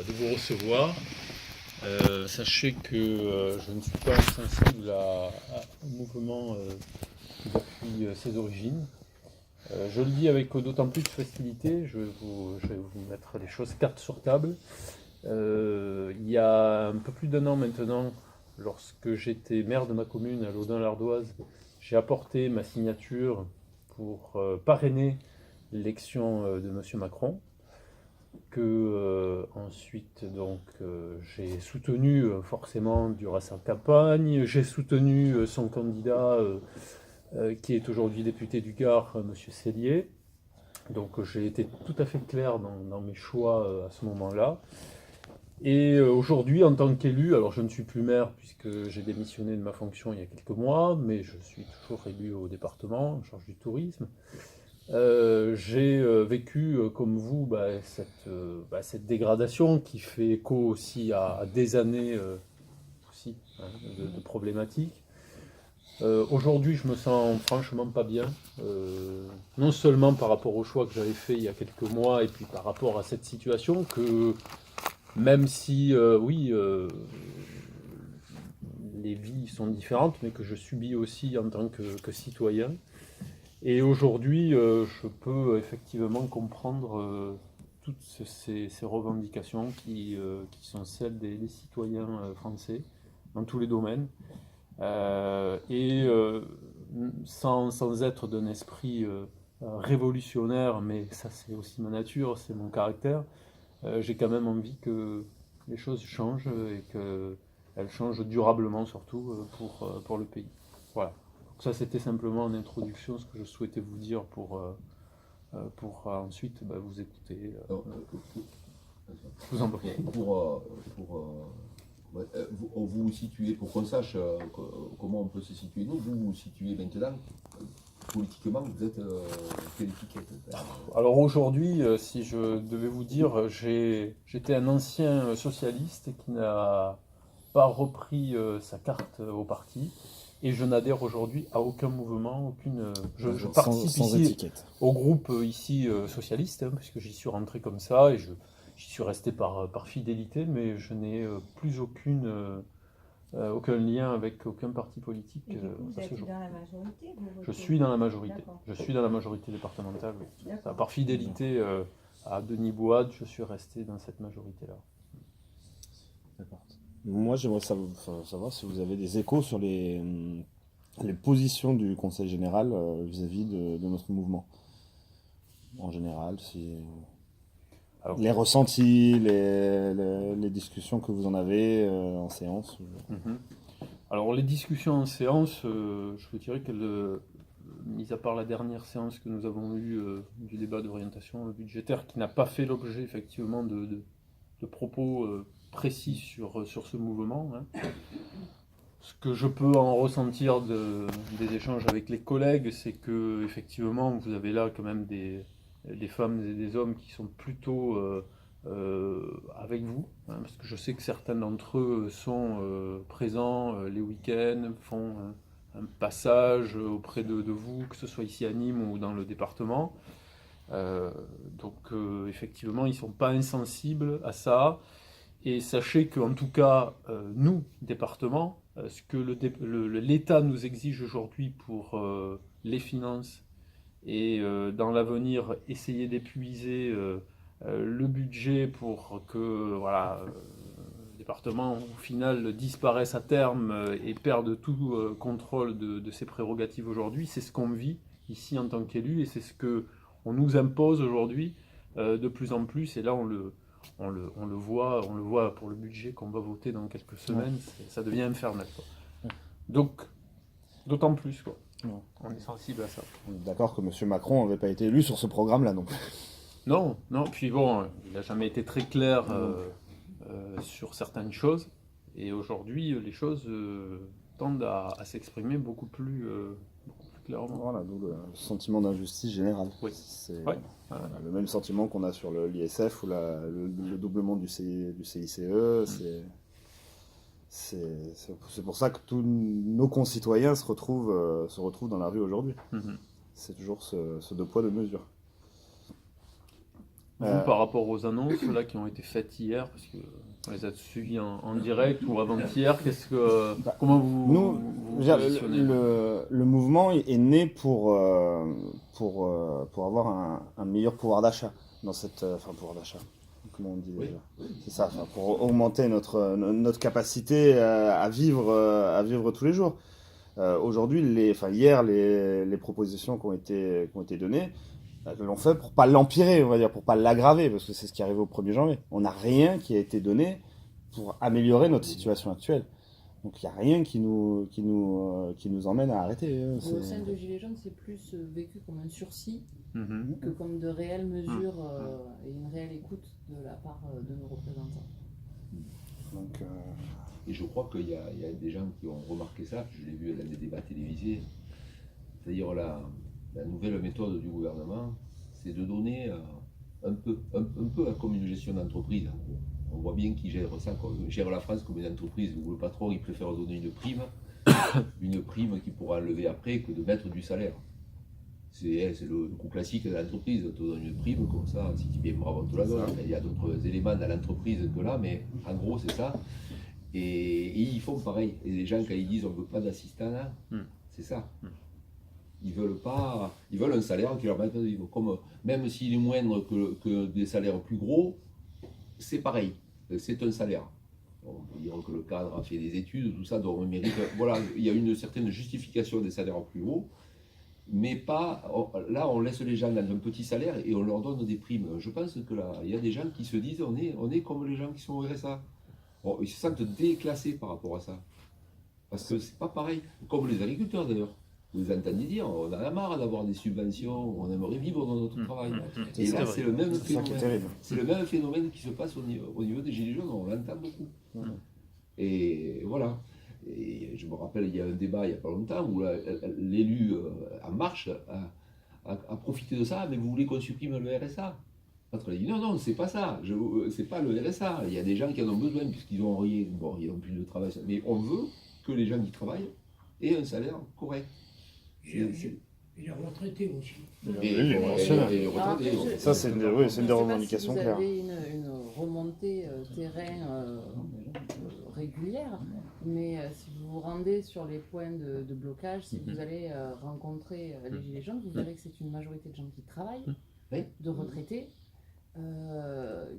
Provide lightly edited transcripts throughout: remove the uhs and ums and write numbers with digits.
de vous recevoir. Sachez que je ne suis pas insensible au mouvement depuis ses origines. Je le dis avec d'autant plus de facilité, je vais vous mettre les choses cartes sur table. Il y a un peu plus d'un an maintenant, lorsque j'étais maire de ma commune à Laudun-l'Ardoise, j'ai apporté ma signature pour parrainer l'élection de M. Macron, que ensuite j'ai soutenu forcément durant sa campagne. J'ai soutenu son candidat qui est aujourd'hui député du Gard, M. Sellier. Donc j'ai été tout à fait clair dans mes choix à ce moment-là. Et aujourd'hui, en tant qu'élu, alors je ne suis plus maire puisque j'ai démissionné de ma fonction il y a quelques mois, mais je suis toujours élu au département en charge du tourisme. J'ai vécu, comme vous, cette dégradation qui fait écho aussi à des années aussi, hein, de problématiques. Aujourd'hui, je me sens franchement pas bien, non seulement par rapport au choix que j'avais fait il y a quelques mois, et puis par rapport à cette situation que, même si, oui, les vies sont différentes, mais que je subis aussi en tant que citoyen. Et aujourd'hui, je peux effectivement comprendre toutes ces revendications qui sont celles des citoyens français dans tous les domaines. Et sans être d'un esprit révolutionnaire, mais ça c'est aussi ma nature, c'est mon caractère, j'ai quand même envie que les choses changent et qu'elles changent durablement surtout pour le pays. Voilà. Donc ça c'était simplement en introduction ce que je souhaitais vous dire pour ensuite vous écouter. Je vous en prie. Vous vous situez, pour qu'on sache comment on peut se situer, nous, vous vous situez maintenant, politiquement, vous êtes quelle étiquette? Alors aujourd'hui, si je devais vous dire, j'étais un ancien socialiste qui n'a pas repris sa carte au parti, et je n'adhère aujourd'hui à aucun mouvement, aucune. Je participe sans ici étiquette. au groupe ici socialiste, hein, puisque j'y suis rentré comme ça, et j'y suis resté par fidélité, mais je n'ai plus aucun lien avec aucun parti politique. Et du coup, vous à ce êtes jour. dans la majorité, vous Je votez? suis dans la majorité. D'accord. Je suis dans la majorité départementale, oui. D'accord. Par fidélité à Denis Boade, je suis resté dans cette majorité-là. D'accord. Moi, j'aimerais savoir si vous avez des échos sur les positions du Conseil général vis-à-vis de notre mouvement. En général, si Alors, les ressentis, les discussions que vous en avez en séance. mhm. Alors, les discussions en séance, je vous dirais mis à part la dernière séance que nous avons eue du débat d'orientation budgétaire, qui n'a pas fait l'objet effectivement de propos précis sur ce mouvement, hein. Ce que je peux en ressentir des échanges avec les collègues, c'est que effectivement vous avez là quand même des femmes et des hommes qui sont plutôt avec vous, hein, parce que je sais que certains d'entre eux sont présents les week-ends, font un passage auprès de vous, que ce soit ici à Nîmes ou dans le département. Donc effectivement, ils ne sont pas insensibles à ça. Et sachez qu'en tout cas, nous, département, ce que l'État nous exige aujourd'hui pour les finances et dans l'avenir essayer d'épuiser le budget pour que voilà, le département au final disparaisse à terme et perde tout contrôle de ses prérogatives aujourd'hui, c'est ce qu'on vit ici en tant qu'élu et c'est ce qu'on nous impose aujourd'hui de plus en plus. Et là, on le voit pour le budget qu'on va voter dans quelques semaines, ça devient infernal, quoi. Donc, d'autant plus, quoi. Non. On est sensible à ça. On est d'accord que M. Macron n'avait pas été élu sur ce programme-là non plus. Non, puis bon, il n'a jamais été très clair sur certaines choses, et aujourd'hui, les choses tendent à s'exprimer beaucoup plus clairement. Voilà, d'où le sentiment d'injustice générale. Oui. C'est Ouais. le même sentiment qu'on a sur l'ISF ou le doublement du CICE. C'est pour ça que tous nos concitoyens se retrouvent dans la rue aujourd'hui. Mhm. C'est toujours ce deux poids, deux mesures. Vous, par rapport aux annonces là, qui ont été faites hier, parce qu'on les a suivies en direct ou avant-hier, comment Nous, vous je veux dire, positionnez? le mouvement est né pour avoir un meilleur pouvoir d'achat dans cette, enfin pouvoir d'achat. Comment on dit Oui, déjà? oui. C'est ça, enfin, pour augmenter notre capacité à vivre tous les jours. Aujourd'hui, hier, les propositions qui ont été données, l'ont fait pour pas l'empirer, on va dire, pour pas l'aggraver, parce que c'est ce qui arrive au 1er janvier. On n'a rien qui a été donné pour améliorer notre situation actuelle. Donc il n'y a rien qui nous emmène à arrêter. Mais au sein de Gilets jaunes, c'est plus vécu comme un sursis Mhm. que comme de réelles mesures et une réelle écoute de la part de nos représentants. Donc, Et je crois qu'il y a des gens qui ont remarqué ça, je l'ai vu dans des débats télévisés, c'est-à-dire la nouvelle méthode du gouvernement, c'est de donner un peu comme une gestion d'entreprise. On voit bien qu'ils gèrent ça, gèrent la France comme une entreprise où le patron il préfère donner une prime qu'il pourra enlever après que de mettre du salaire. C'est le coup classique de l'entreprise, on te donne une prime comme ça, si tu es bien bravo, on te la donne. Il y a d'autres éléments dans l'entreprise que là, mais en gros c'est ça. Et ils font pareil. Et les gens quand ils disent on ne veut pas d'assistant là, c'est ça. Ils veulent un salaire qui leur permette de vivre. Même s'il est moindre que des salaires plus gros, c'est pareil. C'est un salaire. On peut dire que le cadre a fait des études, tout ça, donc on mérite. Voilà, il y a une certaine justification des salaires plus hauts, mais pas. Là, on laisse les gens dans un petit salaire et on leur donne des primes. Je pense que là, il y a des gens qui se disent on est comme les gens qui sont au RSA. Bon, ils se sentent déclassés par rapport à ça. Parce que c'est pas pareil. Comme les agriculteurs d'ailleurs. Vous entendez dire, on en a marre d'avoir des subventions, on aimerait vivre dans notre travail. Et là, c'est le même phénomène. C'est le même phénomène qui se passe au niveau des Gilets jaunes, on l'entend beaucoup. Et voilà. Et je me rappelle, il y a un débat il n'y a pas longtemps où l'élu En Marche a profité de ça, mais vous voulez qu'on supprime le RSA? L'autre a dit non, c'est pas ça, c'est pas le RSA. Il y a des gens qui en ont besoin puisqu'ils ont rien, bon, ils n'ont plus de travail, mais on veut que les gens qui travaillent aient un salaire correct. Et les retraités aussi. Et les retraités. ça, c'est une des revendications claires. Vous claires. avez une remontée terrain régulière, mais si vous vous rendez sur les points de blocage, si vous allez rencontrer les Gilets jaunes, vous verrez que c'est une majorité de gens qui travaillent, de retraités,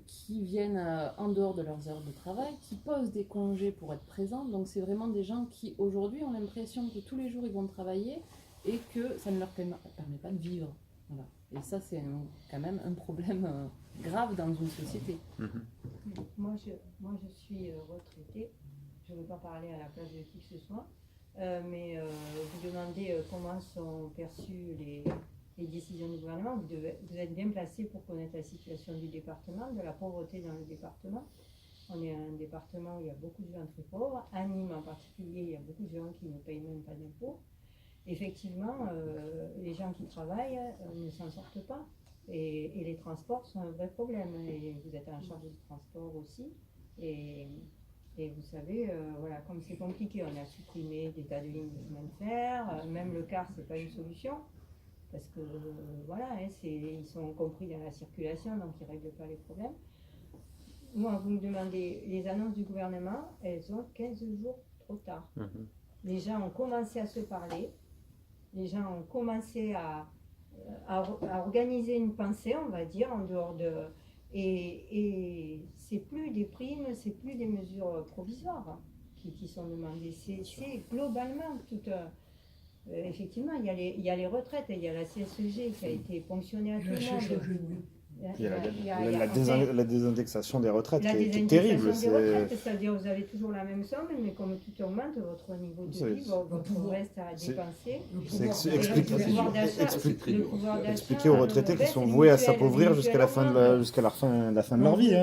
qui viennent en dehors de leurs heures de travail, qui posent des congés pour être présents. Donc c'est vraiment des gens qui aujourd'hui ont l'impression que tous les jours ils vont travailler et que ça ne leur permet pas de vivre. Voilà. Et ça c'est quand même un problème grave dans une société. Moi je suis retraitée, je ne veux pas parler à la place de qui que ce soit, mais vous demandez comment sont perçues les décisions du gouvernement. Vous êtes bien placé pour connaître la situation du département, de la pauvreté dans le département. On est un département où il y a beaucoup de gens très pauvres. À Nîmes en particulier, il y a beaucoup de gens qui ne payent même pas d'impôts. Effectivement, les gens qui travaillent ne s'en sortent pas. Et les transports sont un vrai problème. Et vous êtes en charge du transport aussi. Et vous savez, voilà, comme c'est compliqué, on a supprimé des tas de lignes de chemin de fer. Même le car, c'est pas une solution. Parce que voilà, ils sont compris dans la circulation, donc ils ne règlent pas les problèmes. Moi, vous me demandez, les annonces du gouvernement, elles ont 15 jours trop tard. Les gens ont commencé à se parler, les gens ont commencé à organiser une pensée, on va dire, en dehors de... Et c'est plus des primes, c'est plus des mesures provisoires qui sont demandées. C'est globalement tout... effectivement, il y a les retraites, il y a la CSG qui a été ponctionnée à tout le monde. Il y a la désindexation des retraites qui est terrible. C'est-à-dire vous avez toujours la même somme, mais comme tout augmente, votre niveau de vie, votre reste à dépenser. Expliquer aux retraités qui sont voués à s'appauvrir jusqu'à la fin de leur vie.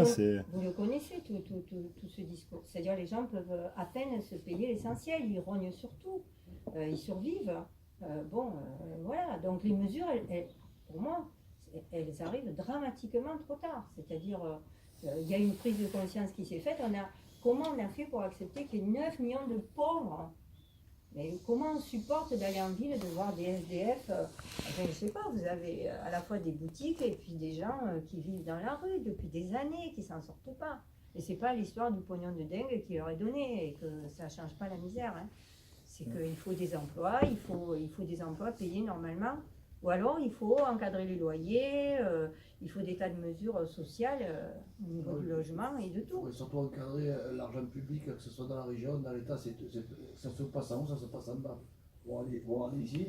Vous le connaissez, tout ce discours. C'est-à-dire les gens peuvent à peine se payer l'essentiel, ils rognent sur tout. Ils survivent. Voilà. Donc les mesures, pour moi, elles arrivent dramatiquement trop tard. C'est-à-dire, il y a une prise de conscience qui s'est faite. Comment on a fait pour accepter qu'il y ait 9 millions de pauvres Mais comment on supporte d'aller en ville, de voir des SDF enfin, je sais pas, vous avez à la fois des boutiques et puis des gens qui vivent dans la rue depuis des années, qui s'en sortent pas. Et c'est pas l'histoire du pognon de dingue qui leur est donné et que ça change pas la misère. Hein. C'est qu'il faut des emplois, il faut des emplois payés normalement. Ou alors il faut encadrer les loyers, il faut des tas de mesures sociales au niveau du logement et de Il tout. faudrait surtout encadrer l'argent public, que ce soit dans la région, dans l'État, ça se passe en haut, ça se passe en bas. Pour aller ici,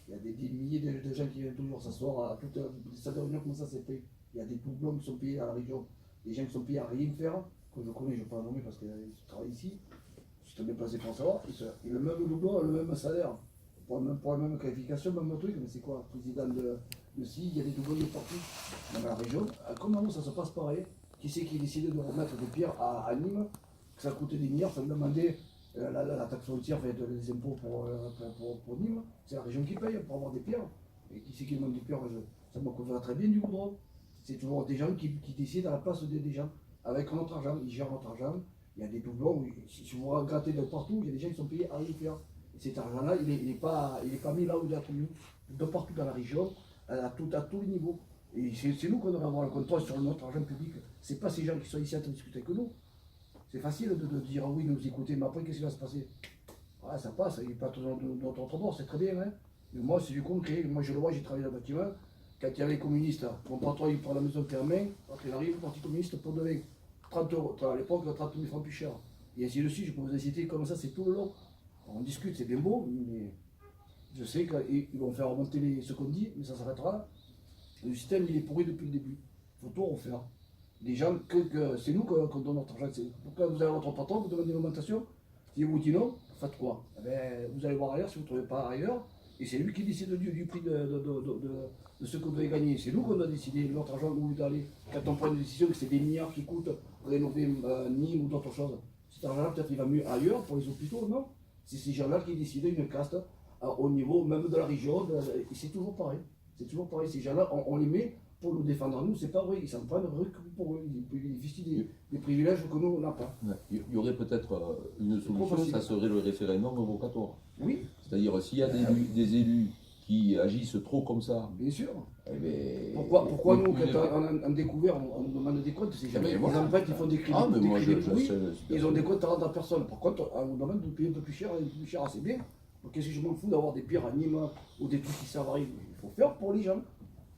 il y a des milliers de gens qui viennent toujours s'asseoir à toutes les salles de réunion, comment ça s'est fait. Il y a des doublons qui sont payés à la région, des gens qui sont payés à rien faire, que je connais, je ne vais pas nommer parce qu'ils travaillent ici, je suis bien placé pour savoir, et le même doublon a le même salaire, pour la même qualification, même truc, mais c'est quoi, président de si, il y a des doublons de partout, dans la région, comment ça se passe pareil? Qui c'est qui décidé de remettre des pierres à Nîmes, que ça coûtait des milliards, ça me demandait la taxe routière, fait les impôts pour Nîmes, c'est la région qui paye pour avoir des pierres. Et qui c'est qui demande des pierres? Ça me convient très bien du goudron. C'est toujours des gens qui décident à la place des gens, avec notre argent, ils gèrent notre argent. Il y a des doublons, si vous regardez de partout, il y a des gens qui sont payés à rien faire. Et cet argent-là, il n'est pas mis là où il doit être mis, de partout dans la région, à tous les niveaux. Et c'est nous qu'on devrait avoir le contrôle sur notre argent public. C'est pas ces gens qui sont ici à discuter avec nous. C'est facile de dire ah oui, nous écouter, mais après qu'est-ce qui va se passer? Ouais, ça passe, il n'est pas toujours de notre bord, c'est très bien. Hein. Mais moi, c'est du concret. Moi, je le vois, j'ai travaillé dans le bâtiment. Quand il y avait les communistes, mon patron, il prend la maison en main, quand il arrive, le parti communiste pour donner 30 euros. À l'époque, 30 000 francs plus cher. Et ainsi de suite, je peux vous inciter comme ça, c'est tout le long. On discute, c'est bien beau, mais je sais qu'ils vont faire remonter ce qu'on dit, mais ça s'arrêtera là. Le système, il est pourri depuis le début. Il faut tout refaire. Les gens, c'est nous qu'on donne notre argent. Pourquoi vous avez votre patron, vous demandez une augmentation? Si vous dites non, faites quoi? Eh bien, vous allez voir ailleurs si vous ne trouvez pas ailleurs. Et c'est lui qui décide du prix de ce que vous devez gagner. C'est nous qu'on doit décider notre argent où vous allez. Quand on prend une décision que c'est des milliards qui coûtent pour rénover Nîmes ou d'autres choses, cet argent-là, peut-être il va mieux ailleurs pour les hôpitaux, non? C'est ces gens-là qui décident une caste au niveau même de la région. Et c'est toujours pareil. C'est toujours pareil. Ces gens-là, on les met pour nous défendre. Nous, c'est pas vrai. Ils s'en prennent pour eux. Ils bénéficient des privilèges que nous, on n'a pas. Ouais. Il y aurait peut-être une solution, ça serait le référendum revocatoire. Oui. C'est-à-dire, s'il y a des élus qui agissent trop comme ça. Bien sûr. Eh ben, Pourquoi nous, quand on a découvert, on nous demande des comptes? C'est jamais. Voilà. En fait, ils font des crédits. Ah, mais moi, pourris, ils ont des comptes à rendre à personne. Par contre, on nous demande de payer un peu plus cher, c'est bien. Donc, qu'est-ce que je m'en fous d'avoir des pierres à Nîmes ou des trucs qui servent à rien? Il faut faire pour les gens.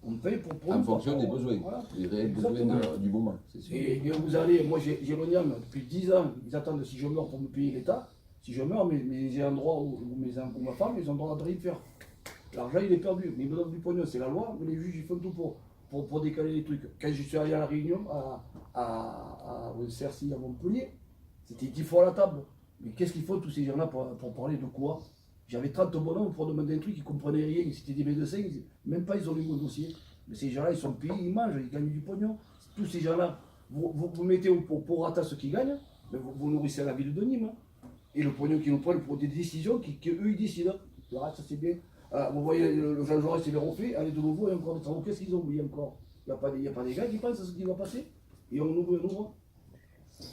On paye pour en nous, fonction des pour- besoins, voilà. des réels besoins du moment. C'est sûr. Et vous allez, moi j'ai l'ONIAM depuis 10 ans, ils attendent si je meurs pour me payer l'État. Si je meurs, mes endroits où ma femme, ils ont le droit de rien faire. L'argent il est perdu, mais ils me donnent du pognon, c'est la loi, mais les juges ils font tout pour décaler les trucs. Quand je suis allé à la Réunion, au CRCI à Montpellier, c'était 10 fois la table. Mais qu'est-ce qu'ils font tous ces gens-là pour parler de quoi? J'avais 30 bonhommes pour demander un truc, ils ne comprenaient rien, c'était des médecins, même pas ils ont lu mon dossier. Mais ces gens-là, ils sont payés, ils mangent, ils gagnent du pognon. Tous ces gens-là, vous mettez pour rata ceux qui gagnent, mais vous nourrissez la ville de Nîmes. Et le pognon qu'ils nous prennent pour des décisions qu'eux ils décident. Le reste, ça c'est bien. Vous voyez, le Jean Jaurès, il est refait, allez de nouveau, et encore des travaux, qu'est-ce qu'ils ont oublié encore? Il n'y a pas des gars qui pensent à ce qui va passer. Et on ouvre.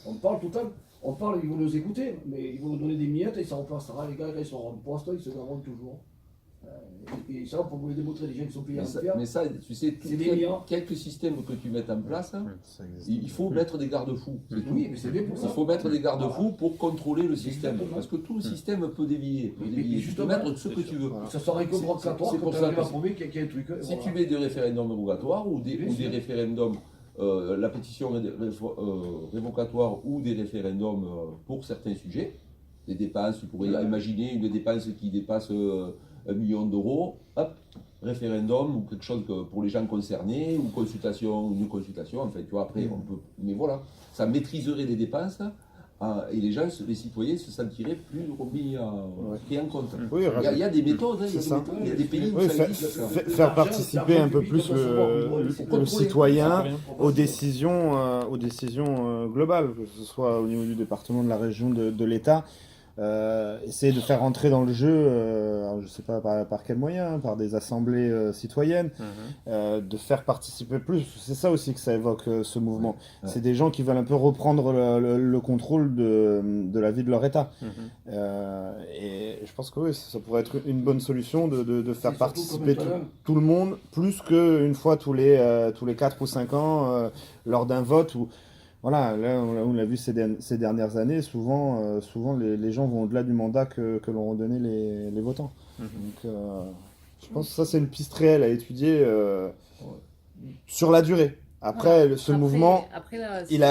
On parle tout le temps. On parle, ils vont nous écouter, mais ils vont nous donner des miettes et ça repassera. Les gars, ils sont en poste, ils se garderont toujours. Et ça, pour vous les démontrer, les gens qui sont payés à faire. Mais ça, tu sais, C'est des milliards. quelques systèmes que tu mettes en place, hein, Ça existe. il faut mettre des garde-fous. c'est tout. Oui, mais c'est bien pour ça. Il faut mettre des garde-fous pour contrôler le système. Exactement. Parce que tout le système peut dévier. Mais Tu peux justement, mettre ce que tu veux. Ça serait que brocatoire c'est quand pour on ça arrive à que prouver qu'il y a un truc. Si voilà. tu mets des référendums revocatoires ou des Bien sûr. référendums, la pétition révocatoire ou des référendums pour certains sujets, des dépenses, tu pourrais imaginer une dépense qui dépasse 1 million d'euros, hop, référendum ou quelque chose pour les gens concernés, ou une consultation, enfin tu vois, après on peut. Mais voilà, ça maîtriserait les dépenses. Et les gens, les citoyens se sentiraient plus pris en compte. Oui, Il y a des méthodes, hein, C'est ça. il y a des pays où Oui, ça existe. ça. faire participer un peu plus le citoyen aux décisions globales, que ce soit au niveau du département, de la région, de l'État. essayer de faire rentrer dans le jeu, alors je sais pas par quel moyen, hein, par des assemblées citoyennes, de faire participer plus. C'est ça aussi que ça évoque ce mouvement. Ouais. C'est des gens qui veulent un peu reprendre le contrôle de la vie de leur État. Et je pense que oui, ça pourrait être une bonne solution de faire surtout participer comme tout le monde, plus qu'une fois tous les 4 ou 5 ans, lors d'un vote où voilà, là, on l'a vu ces dernières années, souvent les gens vont au-delà du mandat que l'ont redonné les votants. Donc, je pense que ça, c'est une piste réelle à étudier sur la durée. Après, Voilà. ce mouvement, Après, là, il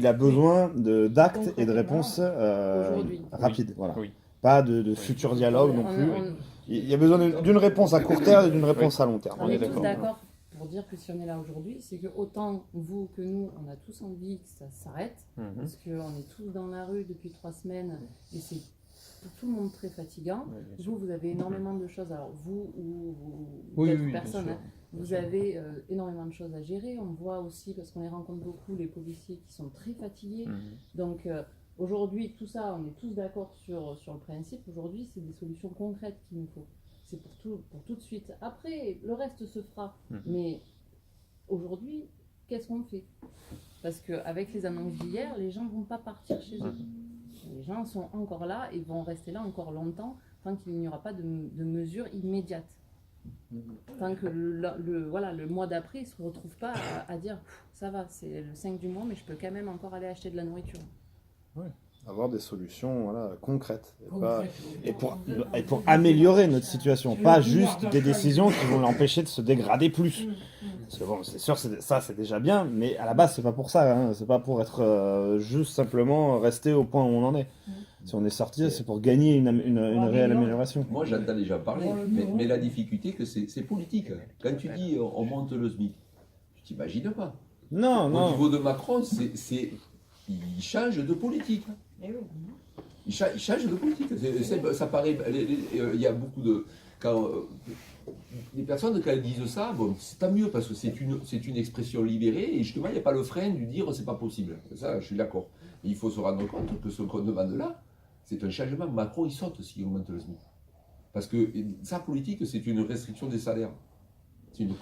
a besoin d'actes et de Concrètement, réponses aujourd'hui. rapides. Voilà. Oui. Pas de futurs dialogues non plus. On- Il y a besoin d'une réponse à court terme et d'une réponse à long terme. On On est est tous d'accord. d'accord pour dire que si on est là aujourd'hui, c'est que autant vous que nous, on a tous envie que ça s'arrête, parce qu'on est tous dans la rue depuis 3 semaines et c'est pour tout le monde très fatigant. Ouais, bien sûr. Vous avez énormément de choses, alors vous ou Oui, d'autres oui, bien personnes, sûr. hein, vous avez énormément de choses à gérer. On voit aussi, parce qu'on les rencontre beaucoup, les policiers qui sont très fatigués. Donc aujourd'hui, tout ça, on est tous d'accord sur le principe. Aujourd'hui, c'est des solutions concrètes qu'il nous faut. C'est pour tout de suite. Après, le reste se fera. Mais aujourd'hui, qu'est-ce qu'on fait? Parce qu'avec les annonces d'hier, les gens ne vont pas partir chez eux. Les gens sont encore là et vont rester là encore longtemps tant qu'il n'y aura pas de mesures immédiates. Tant que le mois d'après, ils ne se retrouvent pas à dire ça va, c'est le 5 du mois, mais je peux quand même encore aller acheter de la nourriture. Avoir des solutions concrètes. Concrètes, Et pour améliorer notre situation, pas juste des décisions qui vont l'empêcher de se dégrader plus. Parce que bon, c'est sûr, ça c'est déjà bien, mais à la base c'est pas pour ça, hein. C'est pas pour être juste simplement rester au point où on en est. Si on est sorti, c'est pour gagner une réelle amélioration. Moi, j'entends déjà parler, mais la difficulté, que c'est politique. Quand tu dis on monte le SMIC, tu t'imagines pas. Non, Au non. niveau de Macron, il change de politique. Eh oui. Il change de politique. Ça paraît. Il y a beaucoup de. Quand, les personnes, quand elles disent ça, bon, c'est tant mieux parce que c'est une expression libérée et justement, il n'y a pas le frein de dire c'est pas possible. Ça, je suis d'accord. Mais il faut se rendre compte que ce qu'on demande là, c'est un changement. Macron, il saute s'il augmente le SMIC. Parce que sa politique, c'est une restriction des salaires. C'est une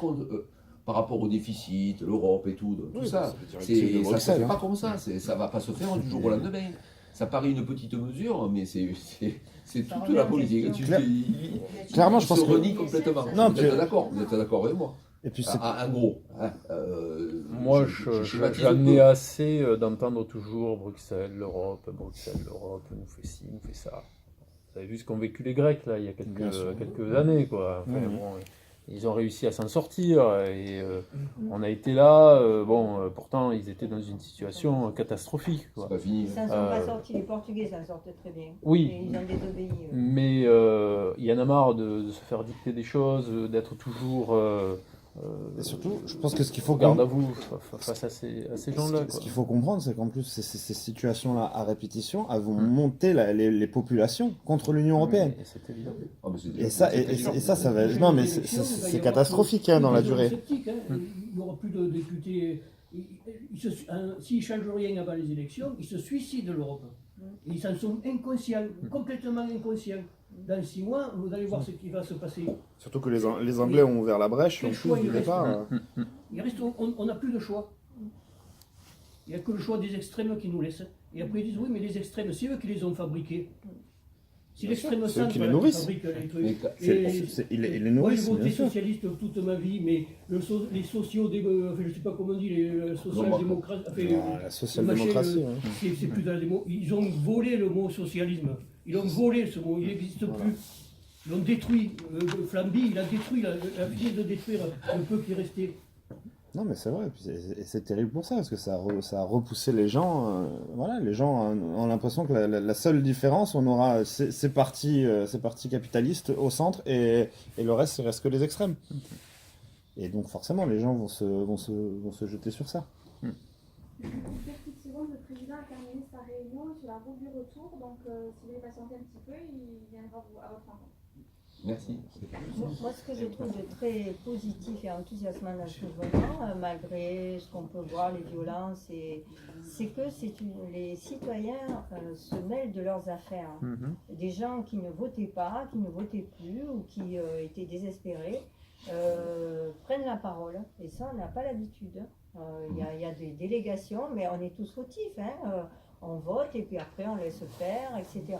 par rapport au déficit, l'Europe et tout, tout ça. Ça ne se fait pas comme ça. Ça ne va pas se faire du jour au lendemain. Ça paraît une petite mesure, mais c'est toute la politique. Clairement, je pense se que- renie complètement. Non, Vous êtes d'accord avec moi. Et puis c'est En gros. Hein, Moi, schématise j'en un ai peu. assez d'entendre toujours Bruxelles, l'Europe, nous fait ci, nous fait ça. Vous avez vu ce qu'ont vécu les Grecs là, il y a Bien sûr. quelques années, quoi. Enfin, Mhm. bon, ils ont réussi à s'en sortir et on a été là. Pourtant, ils étaient dans une situation catastrophique, C'est quoi. pas fini. Ils s'en sont pas sortis, les Portugais s'en sortent très bien. Oui. Et ils ont désobéi. Mais il y en a marre de se faire dicter des choses, d'être toujours et surtout, je pense que ce qu'il faut garde à vous face à ces gens-là. Ce qu'il faut comprendre, c'est qu'en plus, ces situations-là à répétition, elles vont monter les populations contre l'Union européenne. Et c'est évident. Ah, mais c'est Et déjà- ça, c'est déjà- ça va. Non, mais c'est catastrophique dans la durée. Il n'y aura plus de députés. S'ils ne changent rien avant les élections, ils se suicident l'Europe. Et ils en sont inconscients, complètement inconscients. Dans 6 mois, vous allez voir ce qui va se passer. Surtout que les Anglais ont ouvert la brèche, en Quel plus choix du il reste départ. On n'a plus de choix. Il n'y a que le choix des extrêmes qui nous laissent. Et après ils disent oui, mais les extrêmes, c'est eux qui les ont fabriqués. Si l'extrême c'est eux centre qui les là, nourrissent. fabrique les trucs. Mais Ils les Moi, nourrissent, j'ai voté bien sûr. socialiste toute ma vie, mais les sociaux, enfin, je ne sais pas comment on dit, les social-démocrates, enfin, La social-démocratie. machin, ouais. c'est plus dans la démo. Ils ont volé le mot socialisme. Ils ont volé ce mot, il n'existe plus. Ils l'ont détruit. Flamby, il a détruit, la visée de détruire le peu qui restait. Non, mais c'est vrai, et puis c'est terrible pour ça, parce que ça a repoussé les gens. Voilà, les gens ont l'impression que la seule différence, on aura ces partis capitalistes au centre, et le reste, il reste que les extrêmes. Et donc forcément, les gens vont se jeter sur ça. Une petite seconde, le président a terminé sa réunion sur la route du retour, donc si vous voulez patienter un petit peu, il viendra à votre rencontre. Merci. Moi, ce que je trouve de très positif et enthousiasmant dans ce mouvement, malgré ce qu'on peut voir, les violences, c'est que les citoyens se mêlent de leurs affaires. Des gens qui ne votaient pas, qui ne votaient plus ou qui étaient désespérés prennent la parole. Et ça, on n'a pas l'habitude. Il y a des délégations, mais on est tous fautifs. On vote et puis après on laisse faire, etc.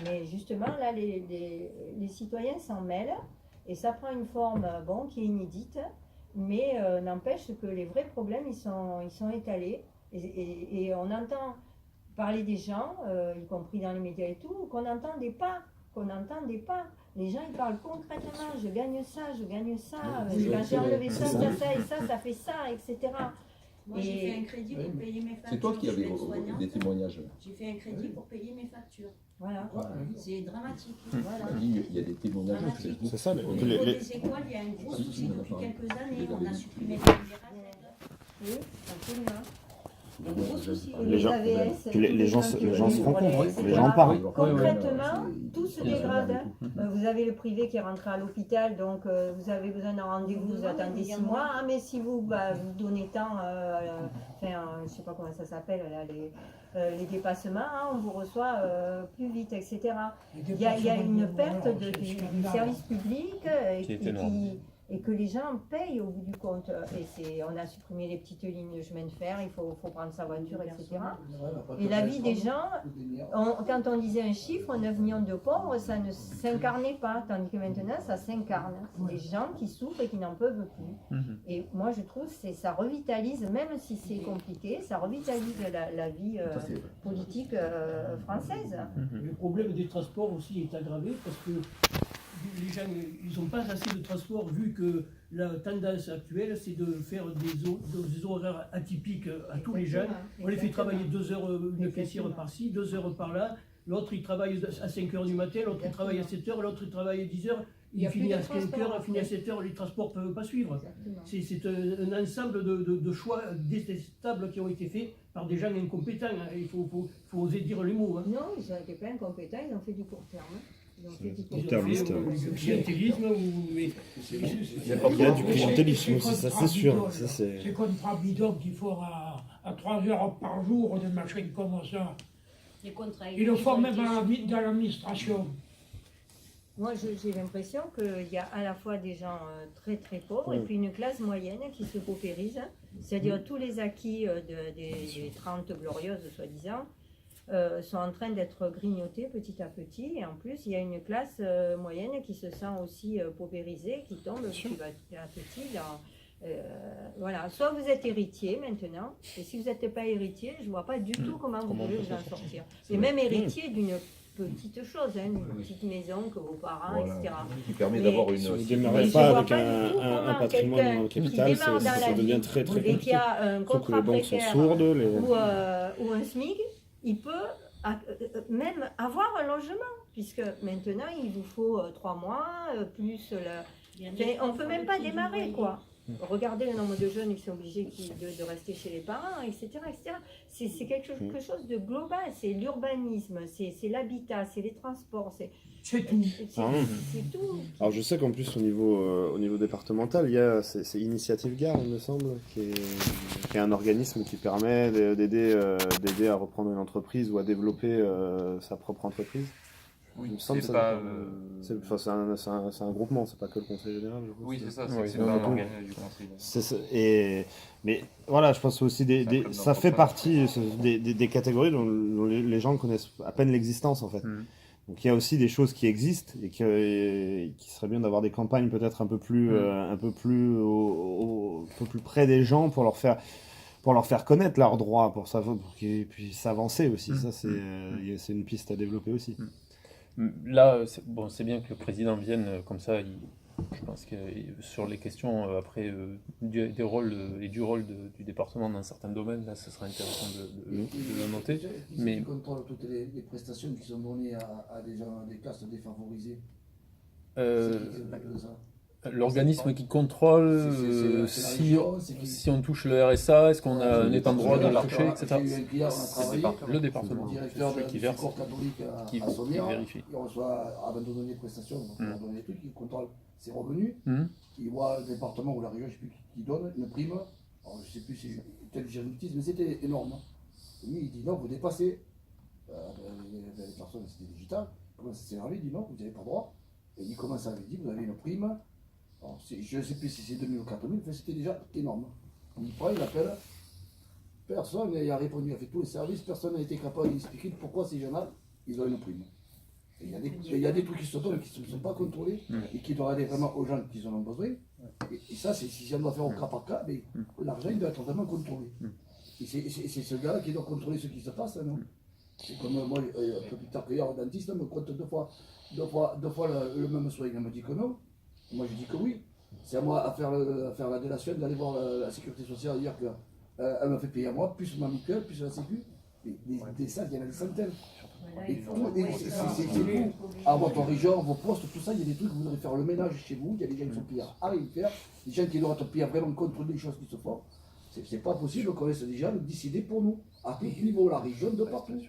Mais justement, là, les citoyens s'en mêlent et ça prend une forme qui est inédite, mais n'empêche que les vrais problèmes, ils sont étalés et on entend parler des gens, y compris dans les médias et tout, qu'on n'entendait pas. Les gens, ils parlent concrètement, je gagne ça, quand j'ai enlevé ça, ça fait ça, etc. Moi, j'ai fait un crédit pour payer mes factures. C'est toi qui Je suis avais aide-soignante. des témoignages. J'ai fait un crédit pour payer mes factures. Voilà. C'est dramatique. Voilà. Il y a des témoignages sur Dramatique. Facebook. C'est ça, Au niveau des écoles, il y a un gros souci depuis quelques années. On a supprimé les caméras. Oui, absolument. Un gros souci. Les gens- AVS, puis les gens se rencontrent, etc. les gens parlent. Concrètement, tout se dégrade. Vous avez le privé qui est rentré à l'hôpital, donc vous avez besoin d'un rendez-vous, vous attendez 6 mois. Ah, mais si vous donnez tant, je sais pas comment ça s'appelle, là, les dépassements, on vous reçoit plus vite, etc. Il y a une perte du service public Qui est énorme. et que les gens payent au bout du compte. Et on a supprimé les petites lignes de chemin de fer, il faut prendre sa voiture, etc. Et la vie des gens, quand on disait un chiffre, 9 millions de pauvres, ça ne s'incarnait pas, tandis que maintenant ça s'incarne. C'est des gens qui souffrent et qui n'en peuvent plus. Et moi je trouve que ça revitalise, même si c'est compliqué, ça revitalise la vie politique française. Le problème des transports aussi est aggravé parce que les gens ils n'ont pas assez de transport vu que la tendance actuelle c'est de faire des horaires atypiques à tous les jeunes. On les fait travailler 2 heures, une caissière par-ci, 2 heures par-là. L'autre il travaille à 5 heures du matin, l'autre il travaille à 7 heures, l'autre il travaille à 10 heures. Il finit à 5 heures, il finit à 7 heures, les transports ne peuvent pas suivre. C'est un ensemble de choix détestables qui ont été faits par des gens incompétents. Il faut oser dire les mots. Non, ils ont été pas incompétents, ils ont fait du court terme. Ils ont fait du court Court-termiste. terme. Du clientélisme Il y a du clientélisme aussi, ça c'est sûr. Ça, C'est comme 3 bidons qu'il faut à 3 heures par jour, des machines comme ça. Les contrats. Ils le font même dans l'administration. Moi, j'ai l'impression qu'il y a à la fois des gens très très pauvres et puis une classe moyenne qui se paupérise. C'est-à-dire tous les acquis des 30 glorieuses, soi-disant, sont en train d'être grignotés petit à petit. Et en plus, il y a une classe moyenne qui se sent aussi paupérisée, qui tombe petit à petit dans... voilà, soit vous êtes héritier maintenant, et si vous n'êtes pas héritier, je ne vois pas du tout comment vous pouvez vous en sortir. Et même héritier d'une petite chose, une petite maison que vos parents, etc. Qui permet d'avoir une... Si vous ne Mais démarrez je pas vois avec pas du tout un comment patrimoine quelqu'un au qui capital, démarre dans la ça devient vie très très et qui compliqué. a un Sauf que contrat les banques sont précaire sourdes. ou un SMIC, il peut même avoir un logement, puisque maintenant il vous faut 3 mois, plus on ne peut même pas démarrer, quoi. Regardez le nombre de jeunes qui sont obligés de rester chez les parents, etc. etc. C'est quelque chose de global, c'est l'urbanisme, c'est l'habitat, c'est les transports, C'est tout. C'est tout. Alors je sais qu'en plus au niveau départemental, il y a c'est Initiative Gare, il me semble, qui est un organisme qui permet d'aider à reprendre une entreprise ou à développer sa propre entreprise. Oui, Il me semble c'est que pas. c'est un groupement, c'est pas que le conseil général. Je crois. Oui, c'est ça, Oui, c'est c'est pas un tout. organe du conseil. C'est ça. Mais voilà, je pense aussi ça fait partie des catégories dont les gens connaissent à peine l'existence en fait. Donc il y a aussi des choses qui existent et qui serait bien d'avoir des campagnes peut-être un peu plus près des gens pour leur faire connaître leurs droits, pour qu'ils puissent s'avancer aussi. Ça c'est une piste à développer aussi. Là, c'est bien que le président vienne comme ça. Je pense que sur les questions après du rôle du département dans certains domaines, là, ce sera intéressant de le noter. Mais qui contrôle toutes les prestations qui sont données à des gens, des classes défavorisées. C'est qui s'occupe de ça. L'organisme qui contrôle C'est la région, c'est qui- si on touche le RSA, est-ce qu'on a un état de droit de le J'ai toucher, eu un etc. client, on a travaillé, Le département, le directeur celui du qui verse, secours catholique qui à Sommières, vérifie. il reçoit, avant de donner des prestations, donc il donne des trucs, il contrôle ses revenus, Mhm. il voit le département ou la région, je ne sais plus qui donne une prime, alors je ne sais plus si peut-être que j'ai une bêtise, mais c'était énorme. Et lui, il dit non, vous dépassez. Les personnes, c'était digital, il commence à s'énerver, il dit non, vous n'avez pas droit. Et il commence à lui dire, vous avez une prime. Alors, je ne sais plus si c'est 2000 ou 4000, mais c'était déjà énorme. Il prend, il appelle, personne n'a répondu, il a fait tous les services, personne n'a été capable d'expliquer pourquoi ces gens-là, ils ont une prime. Et il y a des trucs qui se donnent, qui ne sont pas contrôlés, et qui doivent aller vraiment aux gens qui en ont besoin. Et ça, si on doit faire au cas par cas, mais l'argent il doit être vraiment contrôlé. Et c'est ce gars-là qui doit contrôler ce qui se passe, non? C'est comme moi, un peu plus tard qu'hier, au dentiste, me compte deux fois le même soin. Il me dit que non. Moi, je dis que oui. C'est à moi à faire la délation, d'aller voir la sécurité sociale, dire qu'elle me fait payer à moi, plus ma mutuelle, plus la sécu. Des salles, il y en a des centaines. Et c'est vous, à votre région, vos postes, tout ça, il y a des trucs, vous devez faire le ménage chez vous, il y a des gens qui sont payés à rien faire, des gens qui doivent être payés à vraiment contrôler les choses qui se font. C'est pas possible qu'on laisse des gens décider pour nous, à tout niveau, la région, de partout.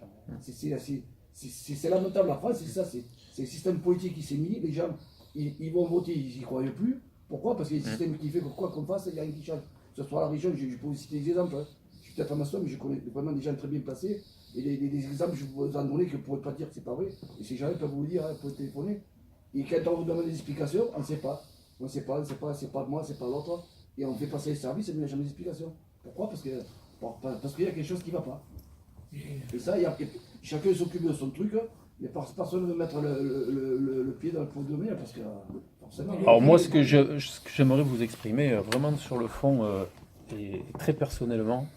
C'est lamentable, la France, c'est ça, c'est le système politique qui s'est mis, les gens, ils vont voter, ils n'y croient plus. Pourquoi? Parce qu'il y a un système qui fait que quoi qu'on fasse, il n'y a rien qui change. Que ce soit la région, je peux vous citer des exemples. Hein. Je suis peut-être un maçon, mais je connais vraiment des gens très bien placés. Et des exemples, je vous en donner que vous ne pourrez pas dire que c'est pas vrai. Et ces gens-là peuvent vous le dire, hein, pour téléphoner. Et quand on vous demande des explications, on ne sait pas. On ne sait pas, c'est pas moi, c'est pas l'autre. Et on fait passer les services et on n'a jamais d'explication. Pourquoi? Parce qu'il y a quelque chose qui ne va pas. Et ça, chacun s'occupe de son truc, mais personne ne veut mettre le pied dans le pot de mer parce que forcément. Alors moi, ce que j'aimerais vous exprimer vraiment sur le fond et très personnellement,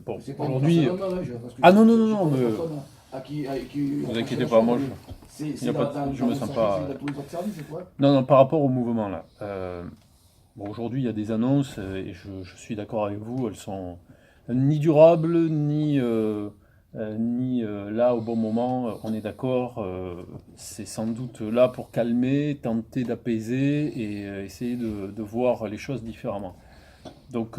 bon, C'est pas aujourd'hui. Ah non, mais. Vous inquiétez pas, moi je me sens pas. Non, par rapport au mouvement là. Bon, aujourd'hui, il y a des annonces et je suis d'accord avec vous, elles sont ni durables, ni là au bon moment, on est d'accord, c'est sans doute là pour calmer, tenter d'apaiser et essayer de voir les choses différemment. Donc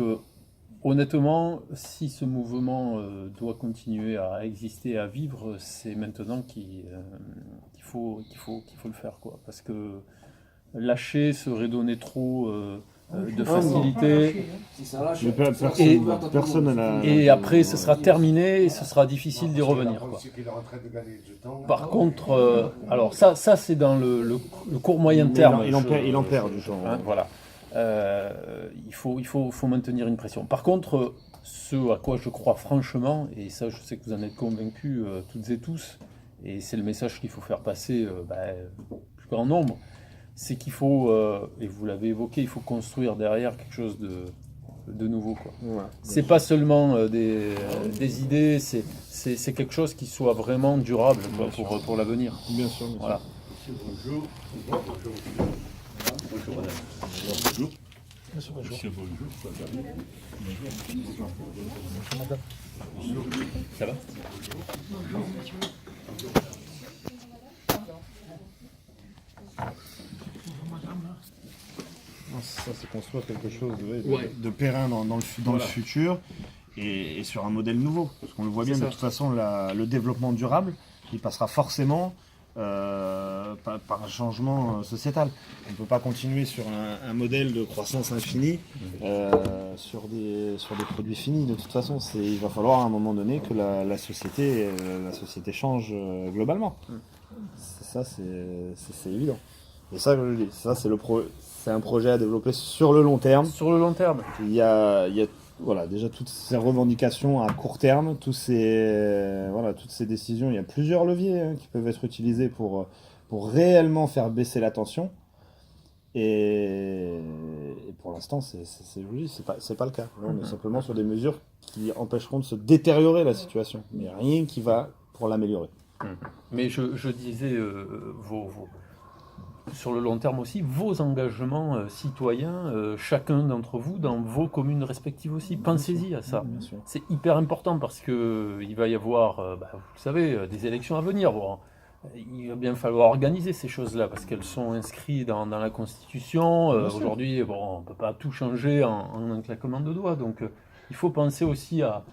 honnêtement, si ce mouvement doit continuer à exister, à vivre, c'est maintenant qu'il faut le faire, quoi. Parce que lâcher serait donner trop de facilité. Et après, ce sera terminé et ce sera difficile d'y revenir, quoi. Par contre, alors ça c'est dans le court moyen terme. Il en perd du temps. Hein, voilà. Il faut maintenir une pression. Par contre, ce à quoi je crois franchement, et ça je sais que vous en êtes convaincus toutes et tous, et c'est le message qu'il faut faire passer au plus grand nombre, c'est qu'il faut, et vous l'avez évoqué, il faut construire derrière quelque chose de nouveau, quoi. Ouais, c'est pas seulement des idées, c'est quelque chose qui soit vraiment durable, quoi, pour l'avenir. Bien sûr. Voilà. Bonjour. Bonjour madame. Bonjour. Monsieur, bonjour. Madame. Ça va? Ça, c'est construire quelque chose de périn dans le futur et sur un modèle nouveau. Parce qu'on le voit bien, de toute façon, le développement durable, il passera forcément par un changement sociétal. On ne peut pas continuer sur un modèle de croissance infinie sur des produits finis. De toute façon, il va falloir à un moment donné que la société change globalement. Ça, c'est évident. Et ça, je dis, ça c'est un projet à développer sur le long terme. Sur le long terme. Il y a voilà, déjà toutes ces revendications à court terme, toutes ces décisions. Il y a plusieurs leviers qui peuvent être utilisés pour réellement faire baisser la tension. Et pour l'instant, c'est joli, c'est pas le cas. Là, on est simplement sur des mesures qui empêcheront de se détériorer la situation. Mais rien qui va pour l'améliorer. Mais je disais sur le long terme aussi, vos engagements citoyens, chacun d'entre vous, dans vos communes respectives aussi, pensez-y à ça. C'est hyper important parce qu'il va y avoir, vous le savez, des élections à venir. Bon, Il va bien falloir organiser ces choses-là parce qu'elles sont inscrites dans la Constitution. Aujourd'hui, bon, on ne peut pas tout changer en un claquement de doigts. Donc, il faut penser aussi à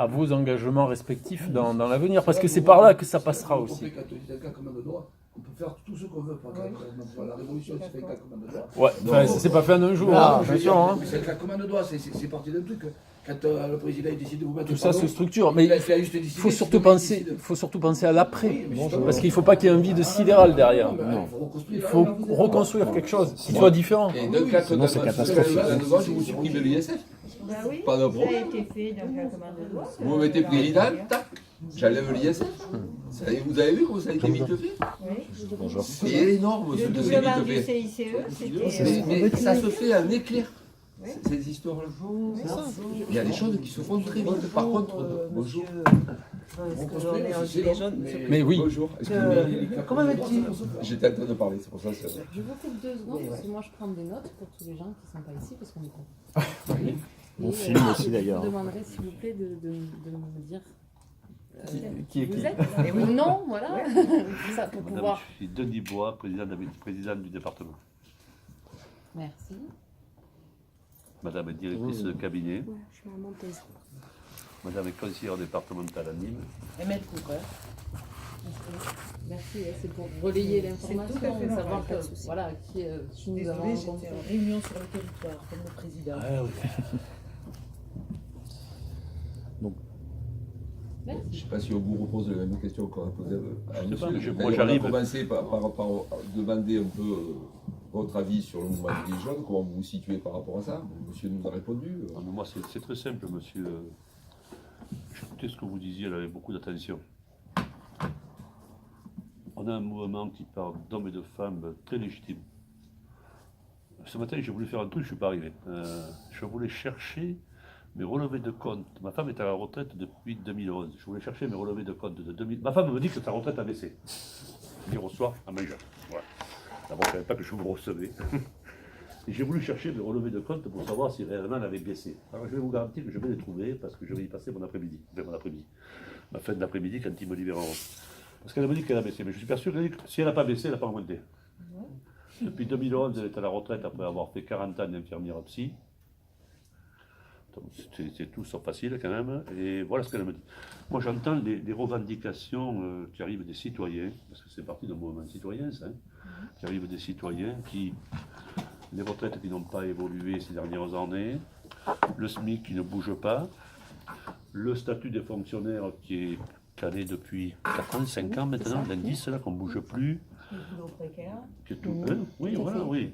vos engagements respectifs dans l'avenir parce que c'est par là que ça passera aussi. Quand tu dis un claquement de doigts, on peut faire tout ce qu'on veut. La révolution, c'est fait un claquement de doigts. Ouais, enfin, ça s'est pas fait en un jour. Ah, Attention, hein. C'est un claquement de doigts, c'est parti d'un truc. Quand le président décide de vous mettre Tout ça se structure, mais il faut surtout penser à l'après, parce qu'il ne faut pas qu'il y ait un vide sidéral derrière. Il faut reconstruire quelque chose qui soit différent. Et d'un claquement de doigts, je vous supprime l'ISF. Bah oui, Pas de ça a problème. été fait d'un claquement de doigts. Vous me mettez président, tac, j'enlève l'ISF. Vous avez vu comment ça a été vite fait? Oui. C'est énorme ce Le que c'est doublement vite du fait. CICE, c'était... Mais ça se fait en éclair. Oui. Ces histoires-là. Il y a des choses qui se font très vite. Par contre, bonjour. Mais oui. Bonjour. Comment vas-tu? J'étais en train de parler, c'est pour ça. Je vous coupe 2 secondes parce que moi je prends des notes pour tous les gens qui ne sont pas ici parce qu'on est pas. On filme aussi, d'ailleurs. Je vous demanderai s'il vous plaît de me dire Qui est vous qui êtes ou non, voilà, pour ça, pour Madame, pouvoir. je suis Denis Bois, président du département. Merci. Madame est directrice de cabinet. Ouais, je suis à Montaise. Madame est conseillère départementale à Nîmes. Emel Cooper. Merci, c'est pour relayer l'information, tout à fait savoir normal, que, pas de souci. voilà, qui nous avons Désolée, rencontrés. j'étais en réunion sur le territoire, comme le président. Ah oui. Merci. Je ne sais pas si on vous repose la même question qu'on a posée à Je sais pas, monsieur. moi, j'arrive. On va commencer par demander un peu votre avis sur le mouvement des Gilets jaunes, comment vous vous situez par rapport à ça. Monsieur nous a répondu. Ah, mais moi, c'est très simple, monsieur. J'écoutais ce que vous disiez là, avec beaucoup d'attention. On a un mouvement qui parle d'hommes et de femmes très légitime. Ce matin, j'ai voulu faire un truc, je ne suis pas arrivé. Je voulais chercher mes relevés de compte. Ma femme est à la retraite depuis 2011. Je voulais chercher mes relevés de compte de 2000. Ma femme me dit que sa retraite a baissé. Je les reçois à manger. Voilà. D'abord, je ne savais pas que je vous recevais. Et j'ai voulu chercher mes relevés de compte pour savoir si réellement elle avait baissé. Alors je vais vous garantir que je vais les trouver parce que je vais y passer mon après-midi. Enfin, mon après-midi. Ma fin d'après-midi quand ils me libéreront. Parce qu'elle me dit qu'elle a baissé. Mais je suis persuadé que si elle n'a pas baissé, elle n'a pas augmenté. Depuis 2011, elle est à la retraite après avoir fait 40 ans d'infirmière psy. C'est tout sauf facile quand même. Et voilà ce qu'elle me dit. Moi j'entends les revendications qui arrivent des citoyens, parce que c'est parti d'un mouvement citoyen ça, hein, qui arrivent des citoyens qui... Les retraites qui n'ont pas évolué ces dernières années, le SMIC qui ne bouge pas, le statut des fonctionnaires qui est calé depuis 4 ans, 5 ans maintenant, l'indice là qu'on ne bouge plus. Le boulot précaire. Que tout, oui, voilà, oui.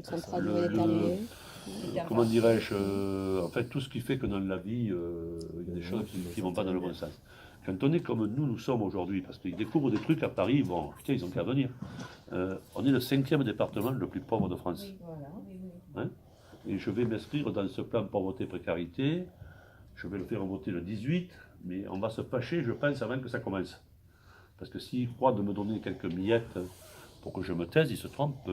Comment dirais-je, en fait, tout ce qui fait que dans la vie, il y a des choses qui ne vont pas dans le bon sens. Quand on est comme nous sommes aujourd'hui, parce qu'ils découvrent des trucs à Paris, bon, putain, ils ont qu'à venir. On est le 5e département le plus pauvre de France. Oui, voilà. Hein, et je vais m'inscrire dans ce plan pauvreté-précarité. Je vais le faire voter le 18, mais on va se fâcher, je pense, avant que ça commence. Parce que s'ils croient de me donner quelques miettes pour que je me taise, ils se trompent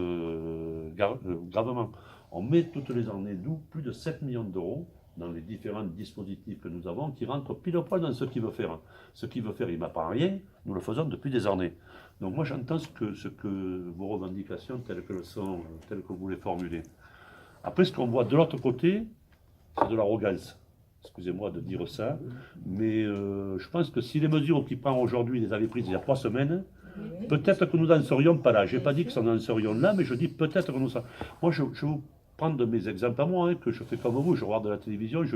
gravement. On met toutes les années, nous, plus de 7 millions d'euros dans les différents dispositifs que nous avons qui rentrent pile au poil dans ce qu'il veut faire. Ce qu'il veut faire, il ne m'apprend rien, nous le faisons depuis des années. Donc moi j'entends ce que vos revendications telles qu'elles sont, telles que vous les formulez. Après ce qu'on voit de l'autre côté, c'est de l'arrogance. Excusez-moi de dire ça, mais je pense que si les mesures qu'il prend aujourd'hui les avaient prises il y a 3 semaines, peut-être que nous n'en serions pas là. Je n'ai pas dit que nous en serions là, mais je dis peut-être que nous serions. Moi je vous prends de mes exemples à moi, hein, que je fais comme vous, je regarde de la télévision, je